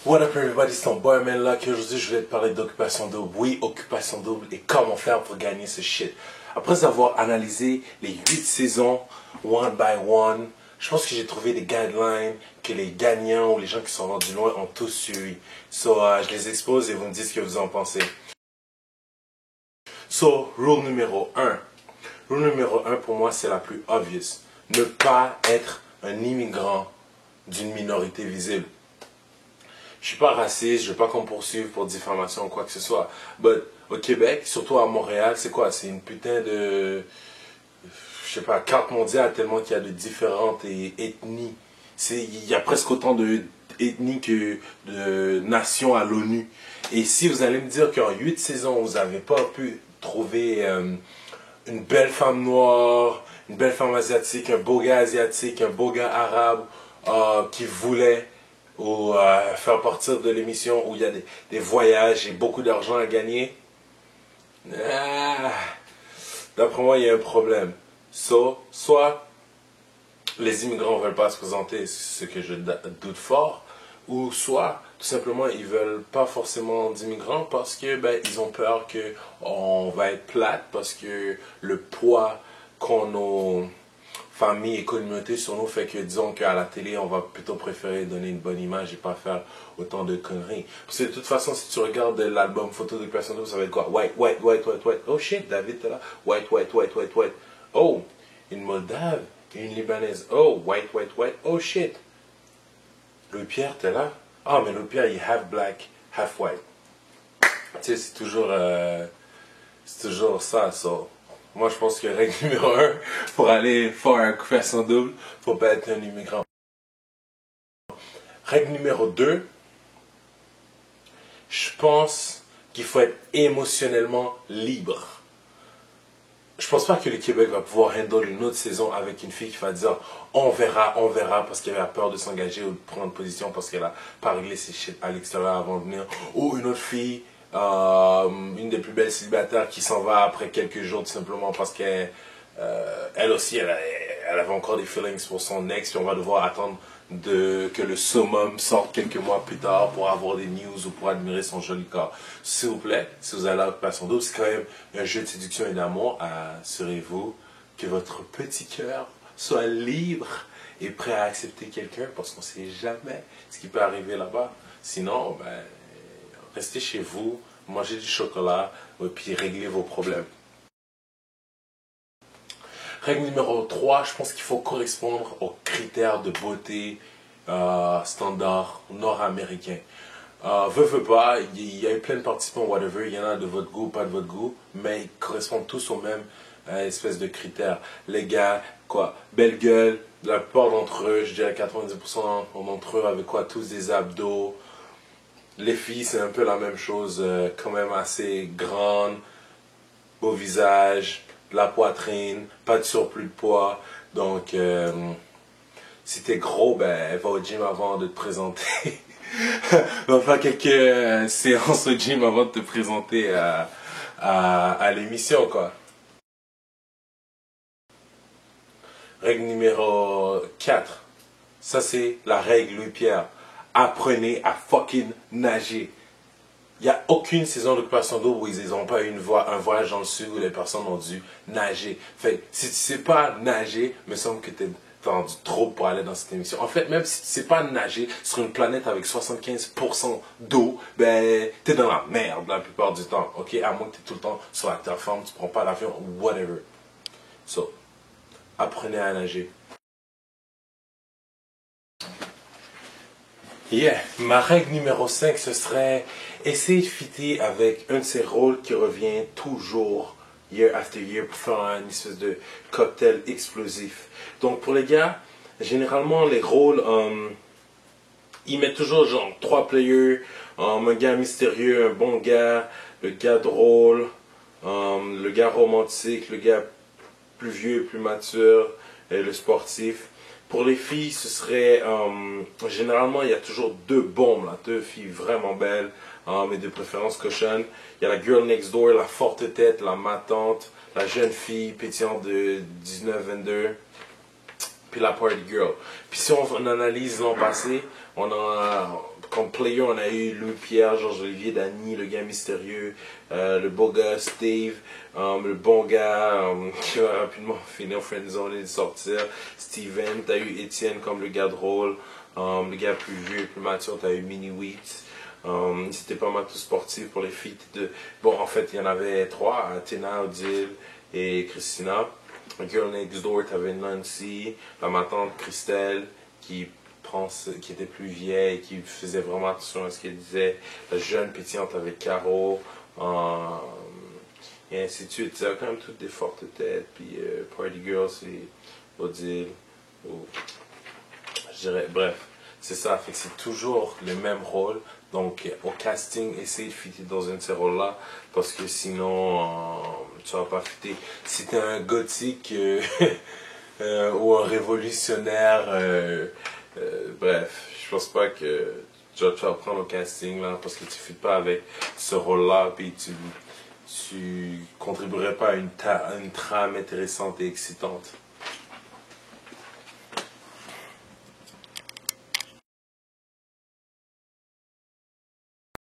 What up everybody, c'est ton boy man là, aujourd'hui je voulais te parler d'occupation double. Oui, occupation double et comment faire pour gagner ce shit. Après avoir analysé les 8 saisons, one by one, je pense que j'ai trouvé des guidelines que les gagnants ou les gens qui sont rendus loin ont tous suivi. Je les expose et vous me dites ce que vous en pensez. Rule numéro 1. Rule numéro 1 pour moi c'est la plus obvious. Ne pas être un immigrant d'une minorité visible. Je suis pas raciste, je veux pas qu'on me poursuive pour diffamation ou quoi que ce soit. But au Québec, surtout à Montréal, c'est quoi? C'est une putain de, je sais pas, carte mondiale tellement qu'il y a de différentes ethnies. Il y a presque autant de ethnies que de nations à l'ONU. Et si vous allez me dire qu'en 8 saisons, vous n'avez pas pu trouver une belle femme noire, une belle femme asiatique, un beau gars asiatique, un beau gars arabe qui voulait ou faire partir de l'émission où il y a des voyages et beaucoup d'argent à gagner, d'après moi, il y a un problème. Soit les immigrants ne veulent pas se présenter, ce que je doute fort, ou soit, tout simplement, ils ne veulent pas forcément d'immigrants parce que ils ont peur qu'on va être plate, parce que le poids qu'on nos famille et communauté sur nous fait que disons qu'à la télé on va plutôt préférer donner une bonne image et pas faire autant de conneries. Parce que de toute façon si tu regardes l'album photo de personne ça va être quoi? White, white, white, white, white. Oh shit, David t'es là. White, white, white, white, white. Oh, une Moldave et une Libanaise. Oh, white, white, white. Oh shit. Louis Pierre t'es là. Ah mais Louis Pierre il est half black, half white. Tu sais c'est toujours ça. Moi, je pense que règle numéro 1, pour aller faire un occupation double, faut pas être un immigrant. Règle numéro 2, je pense qu'il faut être émotionnellement libre. Je pense pas que le Québec va pouvoir handle une autre saison avec une fille qui va dire on verra, parce qu'elle a peur de s'engager ou de prendre position parce qu'elle a pas réglé ses shit à l'extérieur avant de venir. Ou une autre fille, une des plus belles célibataires qui s'en va après quelques jours tout simplement parce qu'elle elle aussi, elle avait encore des feelings pour son ex, puis on va devoir attendre que le summum sorte quelques mois plus tard pour avoir des news ou pour admirer son joli corps. S'il vous plaît, si vous allez à l'occupation double, c'est quand même un jeu de séduction et d'amour. Assurez-vous que votre petit cœur soit libre et prêt à accepter quelqu'un parce qu'on ne sait jamais ce qui peut arriver là-bas. Sinon, restez chez vous, mangez du chocolat et puis réglez vos problèmes. Règle numéro 3, je pense qu'il faut correspondre aux critères de beauté standard nord-américain. Veux pas, il y a eu plein de participants, whatever, il y en a de votre goût, pas de votre goût, mais ils correspondent tous aux mêmes espèces de critères. Les gars, belle gueule, la plupart d'entre eux, je dirais 90% d'entre eux avec tous des abdos. Les filles, c'est un peu la même chose, quand même assez grande, beau visage, la poitrine, pas de surplus de poids. Donc, si t'es gros, va au gym avant de te présenter. Va faire quelques séances au gym avant de te présenter à l'émission, quoi. Règle numéro 4. Ça, c'est la règle Louis Pierre. Apprenez à fucking nager. Il n'y a aucune saison d'occupation double où ils n'ont pas eu un voyage dans le sud où les personnes ont dû nager. Fait si tu ne sais pas nager, il me semble que tu es dans du trouble pour aller dans cette émission. En fait, même si tu ne sais pas nager sur une planète avec 75% d'eau, tu es dans la merde la plupart du temps. Ok, à moins que tu es tout le temps sur la terre ferme, tu ne prends pas l'avion, whatever. Apprenez à nager. Yeah, ma règle numéro 5, ce serait essayer de fitter avec un de ces rôles qui revient toujours, year after year, pour faire une espèce de cocktail explosif. Donc pour les gars, généralement les rôles, ils mettent toujours genre 3 players, un gars mystérieux, un bon gars, le gars drôle, le gars romantique, le gars plus vieux, plus mature, et le sportif. Pour les filles, ce serait, généralement, il y a toujours 2 bombes, là, 2 filles vraiment belles, mais de préférence cochonnes. Il y a la girl next door, la forte tête, la matante, la jeune fille pétillante de 19-22, puis la party girl. Puis si on analyse l'an passé, on a comme player, on a eu Louis-Pierre, Georges-Olivier, Dany, le gars mystérieux, le beau gars Steve, le bon gars qui va rapidement finir friendzone et de sortir, Steven, t'as eu Étienne comme le gars drôle, le gars plus vieux, plus mature, t'as eu Mini Wheat. C'était pas mal tout sportif pour les filles. Bon, en fait, il y en avait 3, Athéna, Odile et Christina. Girl Next Door, t'avais Nancy, ma tante Christelle, qui était plus vieille, qui faisait vraiment attention à ce qu'elle disait. La jeune pétillante avec Caro, et ainsi de suite. C'était quand même toutes des fortes têtes. Puis Party Girl, c'est Odile. Je dirais, bref, c'est ça. Fait que c'est toujours le même rôle. Donc, au casting, essaye de fitter dans un de ces rôles-là, parce que sinon, tu vas pas fitter. Si t'es un gothique ou un révolutionnaire, bref, je pense pas que tu vas prendre au casting, là, parce que tu fites pas avec ce rôle-là, puis tu contribuerais pas à une trame intéressante et excitante.